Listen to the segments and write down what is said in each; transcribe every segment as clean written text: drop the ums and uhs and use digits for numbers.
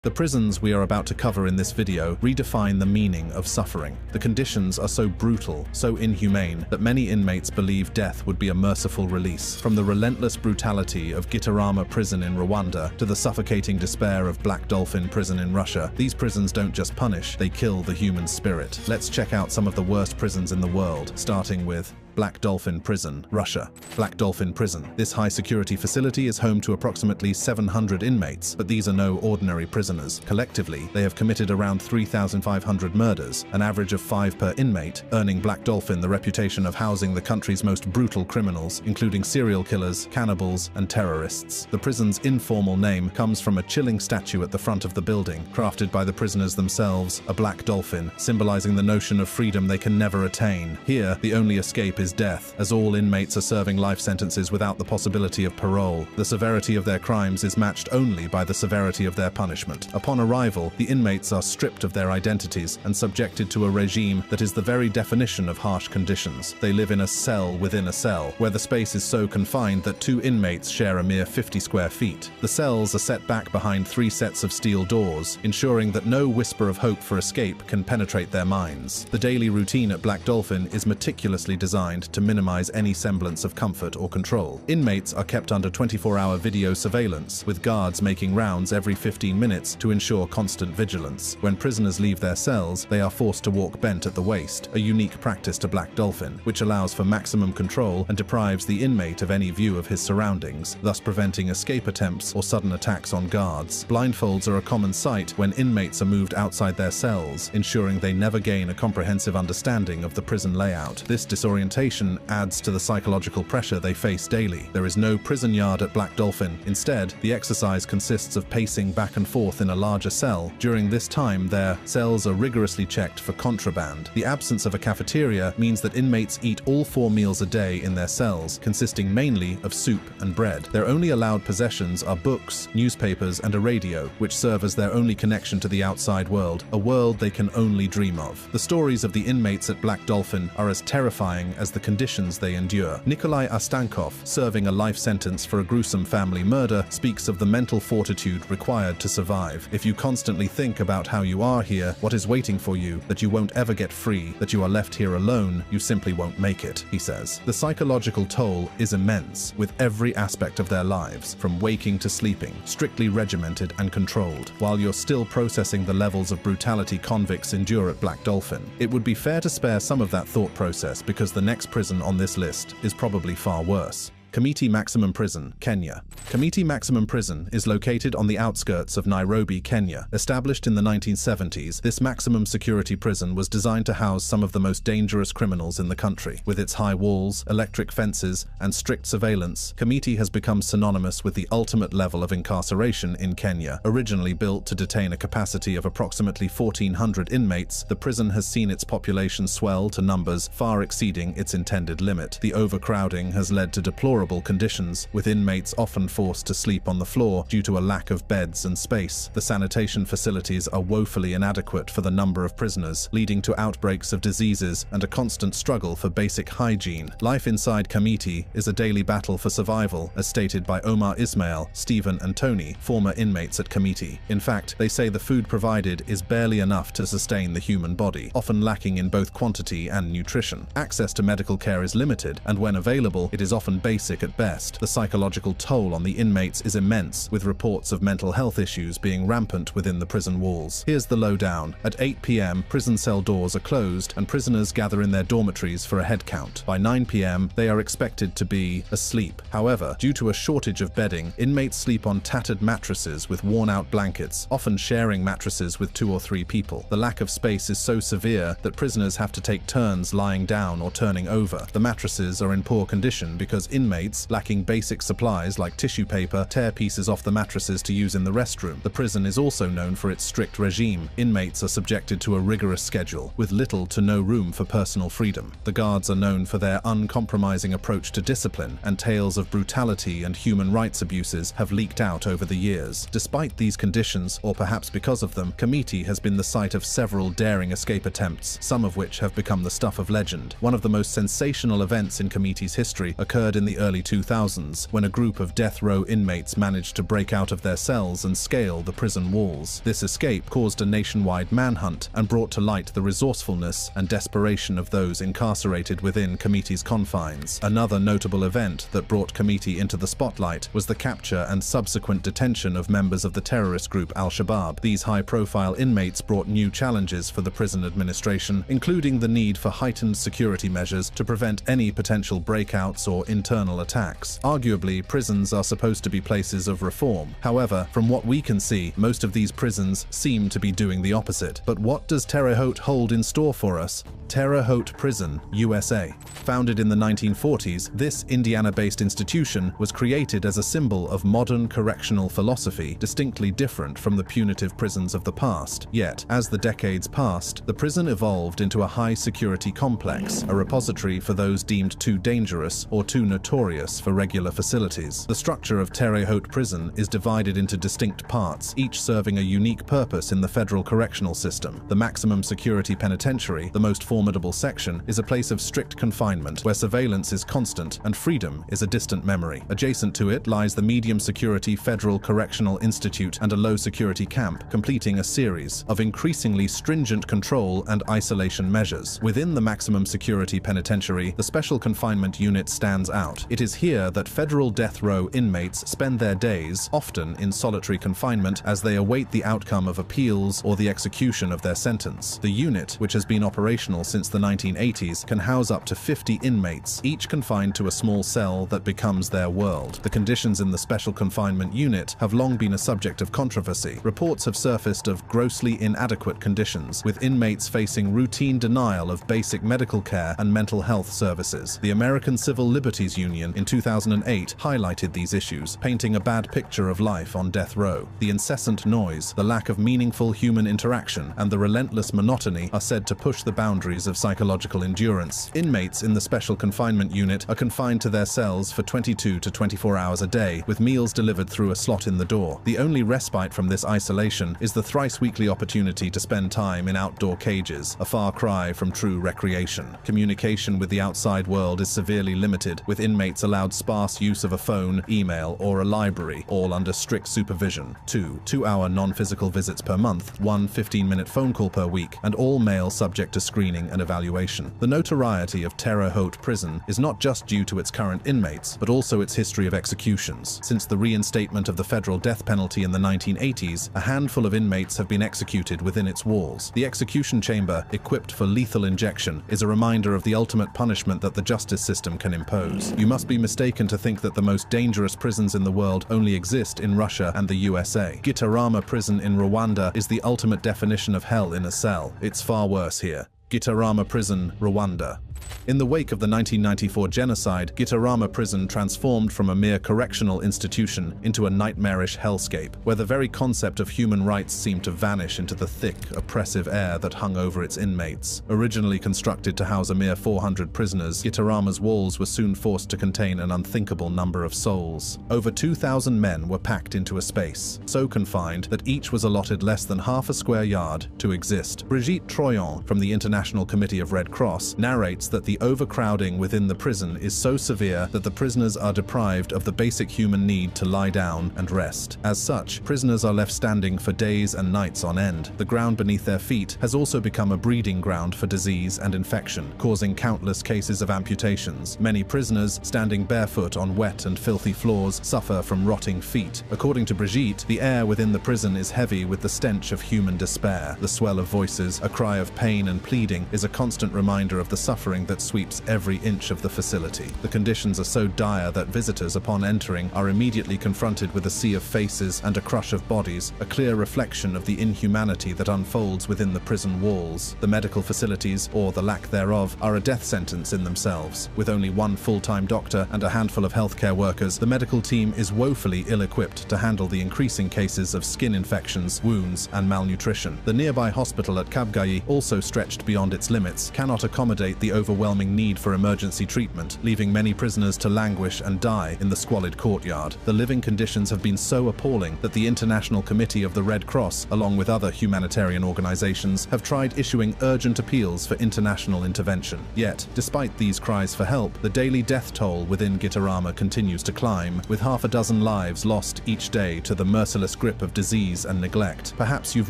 The prisons we are about to cover in this video redefine the meaning of suffering. The conditions are so brutal, so inhumane, that many inmates believe death would be a merciful release. From the relentless brutality of Gitarama prison in Rwanda to the suffocating despair of Black Dolphin prison in Russia, these prisons don't just punish, they kill the human spirit. Let's check out some of the worst prisons in the world, starting with Black Dolphin Prison, Russia. Black Dolphin Prison. This high-security facility is home to approximately 700 inmates, but these are no ordinary prisoners. Collectively, they have committed around 3,500 murders, an average of 5 per inmate, earning Black Dolphin the reputation of housing the country's most brutal criminals, including serial killers, cannibals, and terrorists. The prison's informal name comes from a chilling statue at the front of the building, crafted by the prisoners themselves, a black dolphin, symbolizing the notion of freedom they can never attain. Here, the only escape is death, as all inmates are serving life sentences without the possibility of parole. The severity of their crimes is matched only by the severity of their punishment. Upon arrival, the inmates are stripped of their identities and subjected to a regime that is the very definition of harsh conditions. They live in a cell within a cell, where the space is so confined that 2 inmates share a mere 50 square feet. The cells are set back behind 3 sets of steel doors, ensuring that no whisper of hope for escape can penetrate their minds. The daily routine at Black Dolphin is meticulously designed to minimize any semblance of comfort or control. Inmates are kept under 24-hour video surveillance, with guards making rounds every 15 minutes to ensure constant vigilance. When prisoners leave their cells, they are forced to walk bent at the waist, a unique practice to Black Dolphin, which allows for maximum control and deprives the inmate of any view of his surroundings, thus preventing escape attempts or sudden attacks on guards. Blindfolds are a common sight when inmates are moved outside their cells, ensuring they never gain a comprehensive understanding of the prison layout. This disorientation adds to the psychological pressure they face daily. There is no prison yard at Black Dolphin. Instead, the exercise consists of pacing back and forth in a larger cell. During this time, their cells are rigorously checked for contraband. The absence of a cafeteria means that inmates eat all 4 meals a day in their cells, consisting mainly of soup and bread. Their only allowed possessions are books, newspapers, and a radio, which serve as their only connection to the outside world, a world they can only dream of. The stories of the inmates at Black Dolphin are as terrifying as the conditions they endure. Nikolai Ostankov, serving a life sentence for a gruesome family murder, speaks of the mental fortitude required to survive. If you constantly think about how you are here, what is waiting for you, that you won't ever get free, that you are left here alone, you simply won't make it, he says. The psychological toll is immense, with every aspect of their lives, from waking to sleeping, strictly regimented and controlled, while you're still processing the levels of brutality convicts endure at Black Dolphin. It would be fair to spare some of that thought process, because the next prison on this list is probably far worse. Kamiti Maximum Prison, Kenya. Kamiti Maximum Prison is located on the outskirts of Nairobi, Kenya. Established in the 1970s, this maximum security prison was designed to house some of the most dangerous criminals in the country. With its high walls, electric fences, and strict surveillance, Kamiti has become synonymous with the ultimate level of incarceration in Kenya. Originally built to detain a capacity of approximately 1,400 inmates, the prison has seen its population swell to numbers far exceeding its intended limit. The overcrowding has led to deplorable conditions, with inmates often forced to sleep on the floor due to a lack of beds and space. The sanitation facilities are woefully inadequate for the number of prisoners, leading to outbreaks of diseases and a constant struggle for basic hygiene. Life inside Kamiti is a daily battle for survival, as stated by Omar Ismail, Stephen, and Tony, former inmates at Kamiti. In fact, they say the food provided is barely enough to sustain the human body, often lacking in both quantity and nutrition. Access to medical care is limited, and when available, it is often basic at best. The psychological toll on the inmates is immense, with reports of mental health issues being rampant within the prison walls. Here's the lowdown. At 8 p.m., prison cell doors are closed and prisoners gather in their dormitories for a head count. By 9 p.m., they are expected to be asleep. However, due to a shortage of bedding, inmates sleep on tattered mattresses with worn-out blankets, often sharing mattresses with 2 or 3 people. The lack of space is so severe that prisoners have to take turns lying down or turning over. The mattresses are in poor condition because inmates, lacking basic supplies like tissue paper, tear pieces off the mattresses to use in the restroom. The prison is also known for its strict regime. Inmates are subjected to a rigorous schedule, with little to no room for personal freedom. The guards are known for their uncompromising approach to discipline, and tales of brutality and human rights abuses have leaked out over the years. Despite these conditions, or perhaps because of them, Kamiti has been the site of several daring escape attempts, some of which have become the stuff of legend. One of the most sensational events in Kamiti's history occurred in the early 2000s, when a group of death row inmates managed to break out of their cells and scale the prison walls. This escape caused a nationwide manhunt and brought to light the resourcefulness and desperation of those incarcerated within Comite's confines. Another notable event that brought Comite into the spotlight was the capture and subsequent detention of members of the terrorist group Al-Shabaab. These high-profile inmates brought new challenges for the prison administration, including the need for heightened security measures to prevent any potential breakouts or internal attacks. Arguably, prisons are supposed to be places of reform. However, from what we can see, most of these prisons seem to be doing the opposite. But what does Terre Haute hold in store for us? Terre Haute Prison, USA. Founded in the 1940s, this Indiana-based institution was created as a symbol of modern correctional philosophy, distinctly different from the punitive prisons of the past. Yet, as the decades passed, the prison evolved into a high-security complex, a repository for those deemed too dangerous or too notorious for regular facilities. The structure of Terre Haute Prison is divided into distinct parts, each serving a unique purpose in the federal correctional system. The maximum security penitentiary, the most formidable section, is a place of strict confinement, where surveillance is constant and freedom is a distant memory. Adjacent to it lies the medium-security Federal Correctional Institute and a low-security camp, completing a series of increasingly stringent control and isolation measures. Within the maximum security penitentiary, the Special Confinement Unit stands out. It is here that federal death row inmates spend their days, often in solitary confinement, as they await the outcome of appeals or the execution of their sentence. The unit, which has been operational since the 1980s, can house up to 50 inmates, each confined to a small cell that becomes their world. The conditions in the Special Confinement Unit have long been a subject of controversy. Reports have surfaced of grossly inadequate conditions, with inmates facing routine denial of basic medical care and mental health services. The American Civil Liberties Union in 2008 highlighted these issues, painting a bad picture of life on death row. The incessant noise, the lack of meaningful human interaction, and the relentless monotony are said to push the boundaries of psychological endurance. Inmates in the Special Confinement Unit are confined to their cells for 22 to 24 hours a day, with meals delivered through a slot in the door. The only respite from this isolation is the thrice-weekly opportunity to spend time in outdoor cages, a far cry from true recreation. Communication with the outside world is severely limited, with inmates allowed sparse use of a phone, email, or a library, all under strict supervision. 2-hour non-physical visits per month, 1 15-minute phone call per week, and all male subject to screening and evaluation. The notoriety of Terre Haute Prison is not just due to its current inmates, but also its history of executions. Since the reinstatement of the federal death penalty in the 1980s, a handful of inmates have been executed within its walls. The execution chamber, equipped for lethal injection, is a reminder of the ultimate punishment that the justice system can impose. You must be mistaken to think that the most dangerous prisons in the world only exist in Russia and the USA. Gitarama Prison in Rwanda is the ultimate definition of hell in a cell. It's far worse here. Gitarama Prison, Rwanda. In the wake of the 1994 genocide, Gitarama Prison transformed from a mere correctional institution into a nightmarish hellscape, where the very concept of human rights seemed to vanish into the thick, oppressive air that hung over its inmates. Originally constructed to house a mere 400 prisoners, Gitarama's walls were soon forced to contain an unthinkable number of souls. Over 2,000 men were packed into a space, so confined that each was allotted less than half a square yard to exist. Brigitte Troyon from the International Committee of Red Cross narrates that the overcrowding within the prison is so severe that the prisoners are deprived of the basic human need to lie down and rest. As such, prisoners are left standing for days and nights on end. The ground beneath their feet has also become a breeding ground for disease and infection, causing countless cases of amputations. Many prisoners, standing barefoot on wet and filthy floors, suffer from rotting feet. According to Brigitte, the air within the prison is heavy with the stench of human despair. The swell of voices, a cry of pain and pleading, is a constant reminder of the suffering that sweeps every inch of the facility. The conditions are so dire that visitors, upon entering, are immediately confronted with a sea of faces and a crush of bodies, a clear reflection of the inhumanity that unfolds within the prison walls. The medical facilities, or the lack thereof, are a death sentence in themselves. With only one full-time doctor and a handful of healthcare workers, the medical team is woefully ill-equipped to handle the increasing cases of skin infections, wounds, and malnutrition. The nearby hospital at Kabgayi, also stretched beyond beyond its limits, cannot accommodate the overwhelming need for emergency treatment, leaving many prisoners to languish and die in the squalid courtyard. The living conditions have been so appalling that the International Committee of the Red Cross, along with other humanitarian organizations, have tried issuing urgent appeals for international intervention. Yet, despite these cries for help, the daily death toll within Gitarama continues to climb, with half a dozen lives lost each day to the merciless grip of disease and neglect. Perhaps you've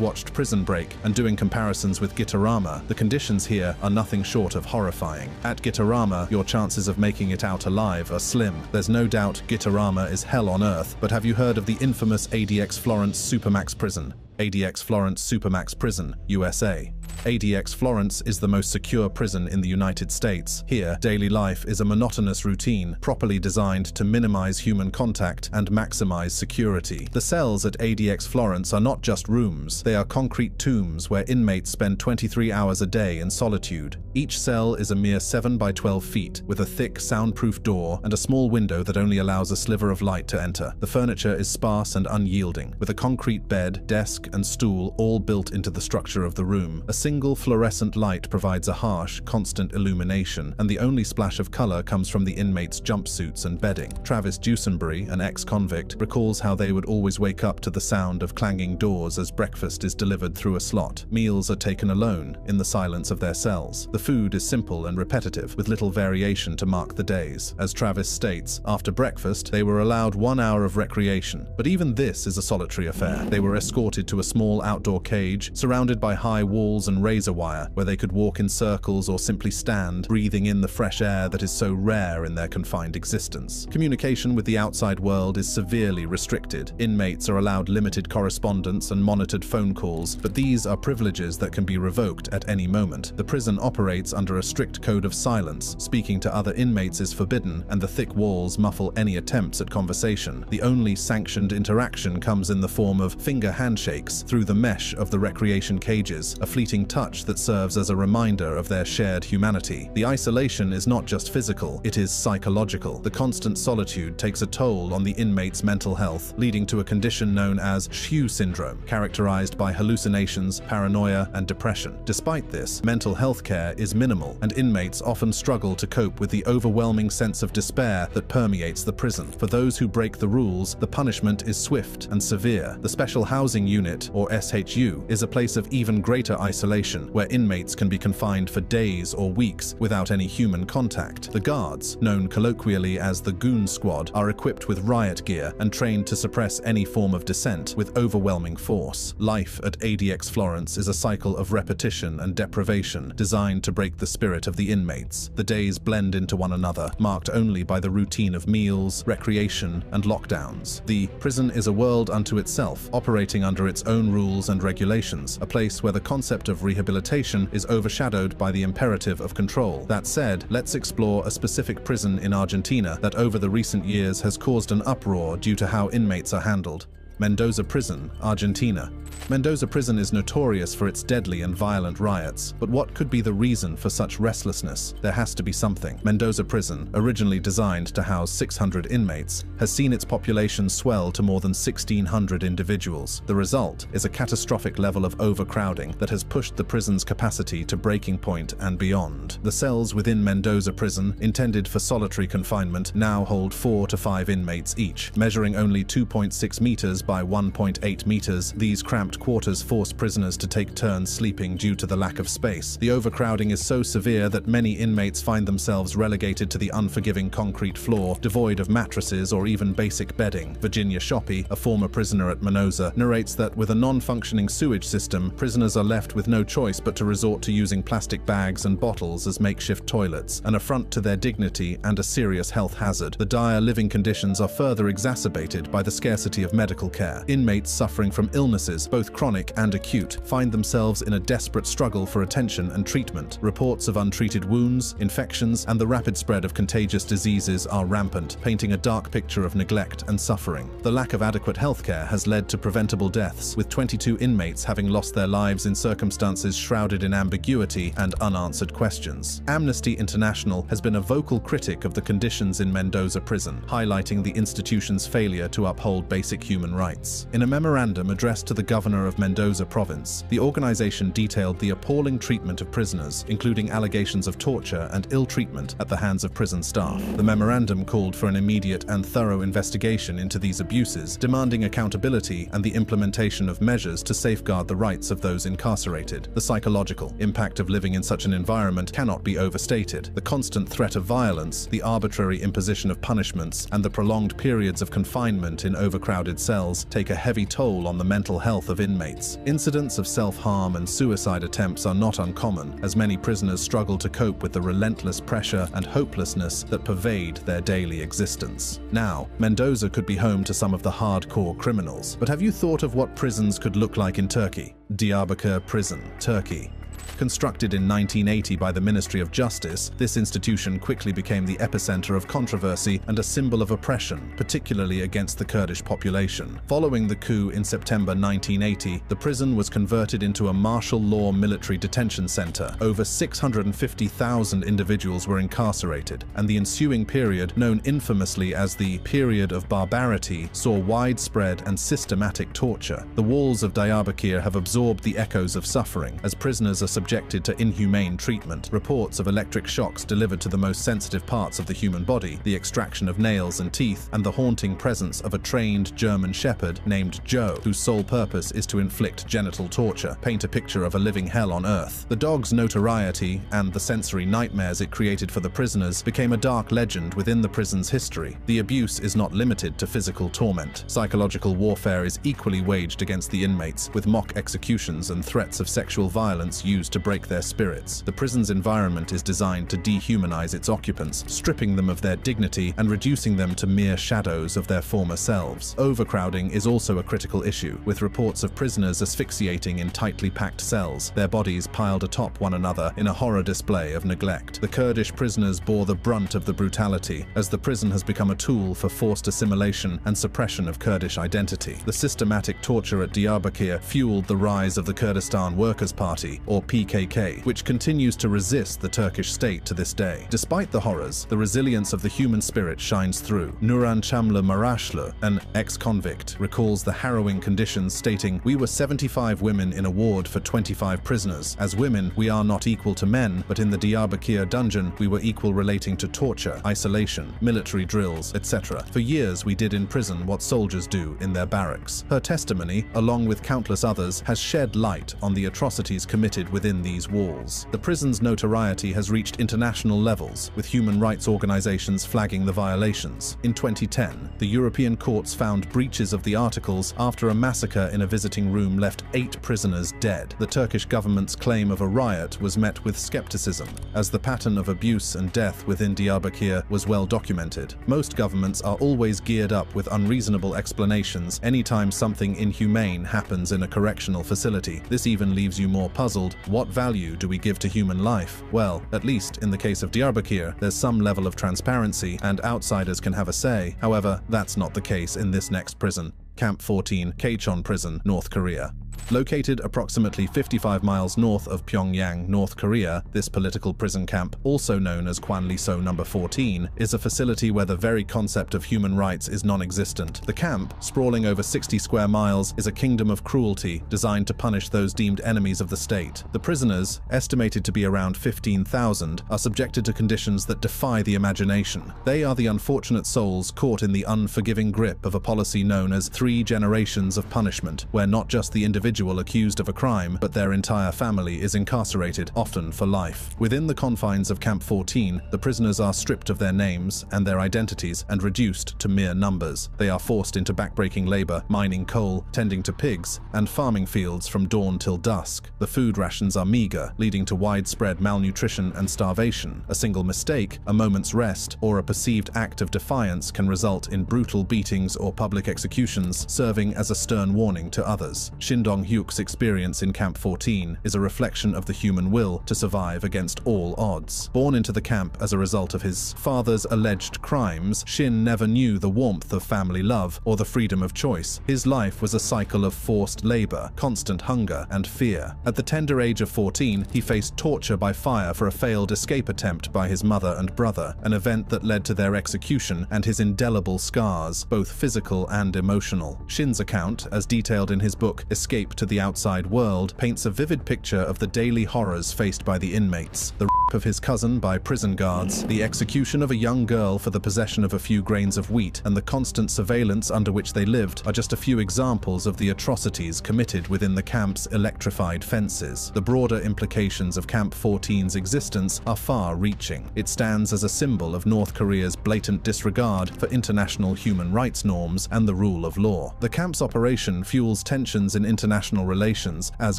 watched Prison Break, and doing comparisons with Gitarama, the conditions here are nothing short of horrifying. At Gitarama, your chances of making it out alive are slim. There's no doubt Gitarama is hell on earth, but have you heard of the infamous ADX Florence Supermax Prison? ADX Florence Supermax Prison, USA. ADX Florence is the most secure prison in the United States. Here, daily life is a monotonous routine, properly designed to minimize human contact and maximize security. The cells at ADX Florence are not just rooms, they are concrete tombs where inmates spend 23 hours a day in solitude. Each cell is a mere 7 by 12 feet, with a thick, soundproof door and a small window that only allows a sliver of light to enter. The furniture is sparse and unyielding, with a concrete bed, desk, and stool all built into the structure of the room. A single fluorescent light provides a harsh, constant illumination, and the only splash of color comes from the inmates' jumpsuits and bedding. Travis Dusenbury, an ex-convict, recalls how they would always wake up to the sound of clanging doors as breakfast is delivered through a slot. Meals are taken alone, in the silence of their cells. The food is simple and repetitive, with little variation to mark the days. As Travis states, after breakfast, they were allowed 1 hour of recreation, but even this is a solitary affair. They were escorted to a small outdoor cage, surrounded by high walls and razor wire, where they could walk in circles or simply stand, breathing in the fresh air that is so rare in their confined existence. Communication with the outside world is severely restricted. Inmates are allowed limited correspondence and monitored phone calls, but these are privileges that can be revoked at any moment. The prison operates under a strict code of silence. Speaking to other inmates is forbidden, and the thick walls muffle any attempts at conversation. The only sanctioned interaction comes in the form of finger handshakes through the mesh of the recreation cages, a fleeting touch that serves as a reminder of their shared humanity. The isolation is not just physical, it is psychological. The constant solitude takes a toll on the inmate's mental health, leading to a condition known as SHU syndrome, characterized by hallucinations, paranoia, and depression. Despite this, mental health care is minimal, and inmates often struggle to cope with the overwhelming sense of despair that permeates the prison. For those who break the rules, the punishment is swift and severe. The Special Housing Unit, or SHU, is a place of even greater isolation, where inmates can be confined for days or weeks without any human contact. The guards, known colloquially as the Goon Squad, are equipped with riot gear and trained to suppress any form of dissent with overwhelming force. Life at ADX Florence is a cycle of repetition and deprivation designed to break the spirit of the inmates. The days blend into one another, marked only by the routine of meals, recreation, and lockdowns. The prison is a world unto itself, operating under its own rules and regulations, a place where the concept of rehabilitation is overshadowed by the imperative of control. That said, let's explore a specific prison in Argentina that over the recent years has caused an uproar due to how inmates are handled. Mendoza Prison, Argentina. Mendoza Prison is notorious for its deadly and violent riots, but what could be the reason for such restlessness? There has to be something. Mendoza Prison, originally designed to house 600 inmates, has seen its population swell to more than 1,600 individuals. The result is a catastrophic level of overcrowding that has pushed the prison's capacity to breaking point and beyond. The cells within Mendoza Prison, intended for solitary confinement, now hold 4 to 5 inmates each. Measuring only 2.6 meters by 1.8 meters, these cramped quarters force prisoners to take turns sleeping due to the lack of space. The overcrowding is so severe that many inmates find themselves relegated to the unforgiving concrete floor, devoid of mattresses or even basic bedding. Virginia Shoppy, a former prisoner at Mendoza, narrates that with a non-functioning sewage system, prisoners are left with no choice but to resort to using plastic bags and bottles as makeshift toilets, an affront to their dignity and a serious health hazard. The dire living conditions are further exacerbated by the scarcity of medical care. Inmates suffering from illnesses, both chronic and acute, find themselves in a desperate struggle for attention and treatment. Reports of untreated wounds, infections, and the rapid spread of contagious diseases are rampant, painting a dark picture of neglect and suffering. The lack of adequate healthcare has led to preventable deaths, with 22 inmates having lost their lives in circumstances shrouded in ambiguity and unanswered questions. Amnesty International has been a vocal critic of the conditions in Mendoza Prison, highlighting the institution's failure to uphold basic human rights. rights. In a memorandum addressed to the governor of Mendoza province, the organization detailed the appalling treatment of prisoners, including allegations of torture and ill treatment at the hands of prison staff. The memorandum called for an immediate and thorough investigation into these abuses, demanding accountability and the implementation of measures to safeguard the rights of those incarcerated. The psychological impact of living in such an environment cannot be overstated. The constant threat of violence, the arbitrary imposition of punishments, and the prolonged periods of confinement in overcrowded cells take a heavy toll on the mental health of inmates. Incidents of self-harm and suicide attempts are not uncommon, as many prisoners struggle to cope with the relentless pressure and hopelessness that pervade their daily existence. Now, Mendoza could be home to some of the hardcore criminals, but have you thought of what prisons could look like in Turkey? Diyarbakir Prison, Turkey. Constructed in 1980 by the Ministry of Justice, this institution quickly became the epicenter of controversy and a symbol of oppression, particularly against the Kurdish population. Following the coup in September 1980, the prison was converted into a martial law military detention center. Over 650,000 individuals were incarcerated, and the ensuing period, known infamously as the Period of Barbarity, saw widespread and systematic torture. The walls of Diyarbakir have absorbed the echoes of suffering, as prisoners are subjected to inhumane treatment. Reports of electric shocks delivered to the most sensitive parts of the human body, the extraction of nails and teeth, and the haunting presence of a trained German shepherd named Joe, whose sole purpose is to inflict genital torture, paint a picture of a living hell on earth. The dog's notoriety and the sensory nightmares it created for the prisoners became a dark legend within the prison's history. The abuse is not limited to physical torment. Psychological warfare is equally waged against the inmates, with mock executions and threats of sexual violence used to break their spirits. The prison's environment is designed to dehumanize its occupants, stripping them of their dignity and reducing them to mere shadows of their former selves. Overcrowding is also a critical issue, with reports of prisoners asphyxiating in tightly packed cells, their bodies piled atop one another in a horror display of neglect. The Kurdish prisoners bore the brunt of the brutality, as the prison has become a tool for forced assimilation and suppression of Kurdish identity. The systematic torture at Diyarbakir fueled the rise of the Kurdistan Workers' Party, or PKK, which continues to resist the Turkish state to this day. Despite the horrors, the resilience of the human spirit shines through. Nuran Chamla Marashlu, an ex-convict, recalls the harrowing conditions, stating, "We were 75 women in a ward for 25 prisoners. As women, we are not equal to men, but in the Diyarbakir dungeon, we were equal relating to torture, isolation, military drills, etc. For years, we did in prison what soldiers do in their barracks." Her testimony, along with countless others, has shed light on the atrocities committed within these walls. The prison's notoriety has reached international levels, with human rights organizations flagging the violations. In 2010, the European courts found breaches of the articles after a massacre in a visiting room left 8 prisoners dead. The Turkish government's claim of a riot was met with skepticism, as the pattern of abuse and death within Diyarbakir was well documented. Most governments are always geared up with unreasonable explanations anytime something inhumane happens in a correctional facility. This even leaves you more puzzled. What value do we give to human life? Well, at least in the case of Diyarbakir, there's some level of transparency and outsiders can have a say. However, that's not the case in this next prison, Camp 14, Kaechon Prison, North Korea. Located approximately 55 miles north of Pyongyang, North Korea, this political prison camp, also known as Kwanliso No. 14, is a facility where the very concept of human rights is non-existent. The camp, sprawling over 60 square miles, is a kingdom of cruelty designed to punish those deemed enemies of the state. The prisoners, estimated to be around 15,000, are subjected to conditions that defy the imagination. They are the unfortunate souls caught in the unforgiving grip of a policy known as 3 generations of punishment, where not just the individual accused of a crime, but their entire family is incarcerated, often for life. Within the confines of Camp 14, the prisoners are stripped of their names and their identities and reduced to mere numbers. They are forced into backbreaking labor, mining coal, tending to pigs, and farming fields from dawn till dusk. The food rations are meager, leading to widespread malnutrition and starvation. A single mistake, a moment's rest, or a perceived act of defiance can result in brutal beatings or public executions, serving as a stern warning to others. Shindong Dong-hyuk's experience in Camp 14 is a reflection of the human will to survive against all odds. Born into the camp as a result of his father's alleged crimes, Shin never knew the warmth of family love or the freedom of choice. His life was a cycle of forced labor, constant hunger, and fear. At the tender age of 14, he faced torture by fire for a failed escape attempt by his mother and brother, an event that led to their execution and his indelible scars, both physical and emotional. Shin's account, as detailed in his book Escape to the Outside World, paints a vivid picture of the daily horrors faced by the inmates. The rape of his cousin by prison guards, the execution of a young girl for the possession of a few grains of wheat, and the constant surveillance under which they lived are just a few examples of the atrocities committed within the camp's electrified fences. The broader implications of Camp 14's existence are far-reaching. It stands as a symbol of North Korea's blatant disregard for international human rights norms and the rule of law. The camp's operation fuels tensions in international relations as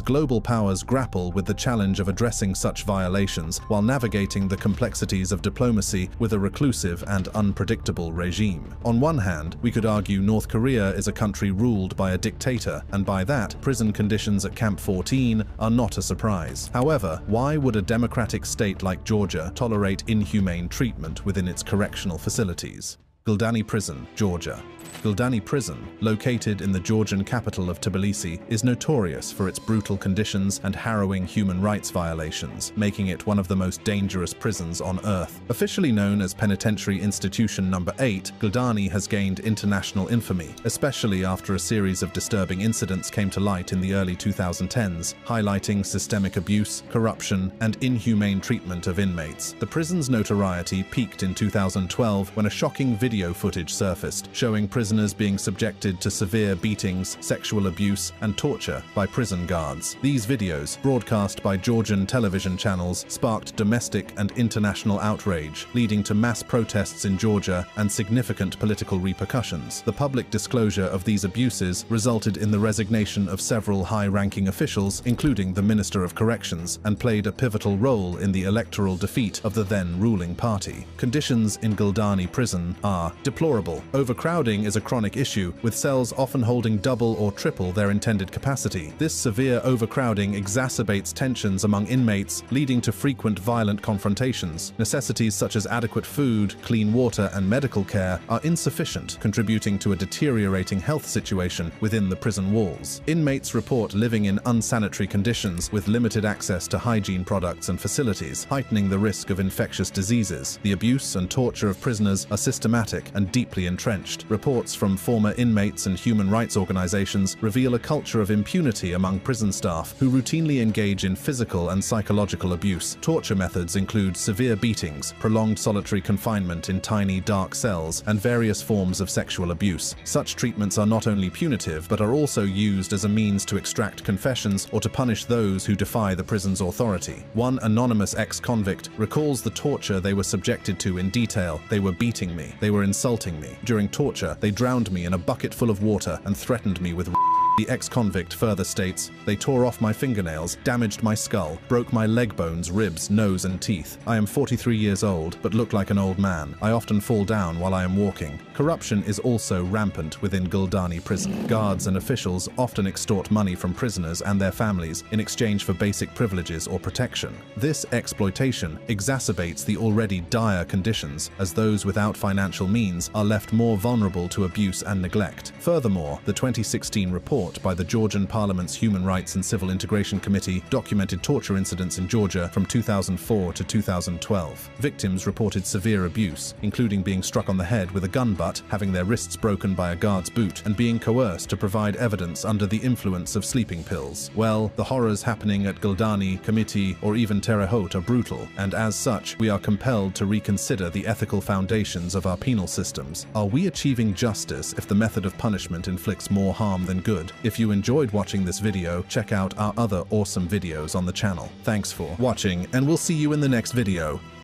global powers grapple with the challenge of addressing such violations while navigating the complexities of diplomacy with a reclusive and unpredictable regime. On one hand, we could argue North Korea is a country ruled by a dictator, and by that, prison conditions at Camp 14 are not a surprise. However, why would a democratic state like Georgia tolerate inhumane treatment within its correctional facilities? Guldani Prison, Georgia. Guldani Prison, located in the Georgian capital of Tbilisi, is notorious for its brutal conditions and harrowing human rights violations, making it one of the most dangerous prisons on Earth. Officially known as Penitentiary Institution No. 8, Guldani has gained international infamy, especially after a series of disturbing incidents came to light in the early 2010s, highlighting systemic abuse, corruption, and inhumane treatment of inmates. The prison's notoriety peaked in 2012 when a shocking video footage surfaced, showing prisoners being subjected to severe beatings, sexual abuse, and torture by prison guards. These videos, broadcast by Georgian television channels, sparked domestic and international outrage, leading to mass protests in Georgia and significant political repercussions. The public disclosure of these abuses resulted in the resignation of several high-ranking officials, including the Minister of Corrections, and played a pivotal role in the electoral defeat of the then ruling party. Conditions in Guldani Prison are deplorable. Overcrowding is a chronic issue, with cells often holding double or triple their intended capacity. This severe overcrowding exacerbates tensions among inmates, leading to frequent violent confrontations. Necessities such as adequate food, clean water, and medical care are insufficient, contributing to a deteriorating health situation within the prison walls. Inmates report living in unsanitary conditions with limited access to hygiene products and facilities, heightening the risk of infectious diseases. The abuse and torture of prisoners are systematic and deeply entrenched. Reports from former inmates and human rights organizations reveal a culture of impunity among prison staff who routinely engage in physical and psychological abuse. Torture methods include severe beatings, prolonged solitary confinement in tiny, dark cells, and various forms of sexual abuse. Such treatments are not only punitive, but are also used as a means to extract confessions or to punish those who defy the prison's authority. One anonymous ex-convict recalls the torture they were subjected to in detail. "They were beating me. They were insulting me. During torture, they drowned me in a bucket full of water and threatened me with." The ex-convict further states, "They tore off my fingernails, damaged my skull, broke my leg bones, ribs, nose, and teeth. I am 43 years old, but look like an old man. I often fall down while I am walking." Corruption is also rampant within Guldani Prison. Guards and officials often extort money from prisoners and their families in exchange for basic privileges or protection. This exploitation exacerbates the already dire conditions, as those without financial means are left more vulnerable to abuse and neglect. Furthermore, the 2016 report by the Georgian Parliament's Human Rights and Civil Integration Committee documented torture incidents in Georgia from 2004 to 2012. Victims reported severe abuse, including being struck on the head with a gun butt, having their wrists broken by a guard's boot, and being coerced to provide evidence under the influence of sleeping pills. Well, the horrors happening at Guldani, Committee, or even Terre Haute are brutal, and as such, we are compelled to reconsider the ethical foundations of our penal systems. Are we achieving justice if the method of punishment inflicts more harm than good? If you enjoyed watching this video, check out our other awesome videos on the channel. Thanks for watching, and we'll see you in the next video.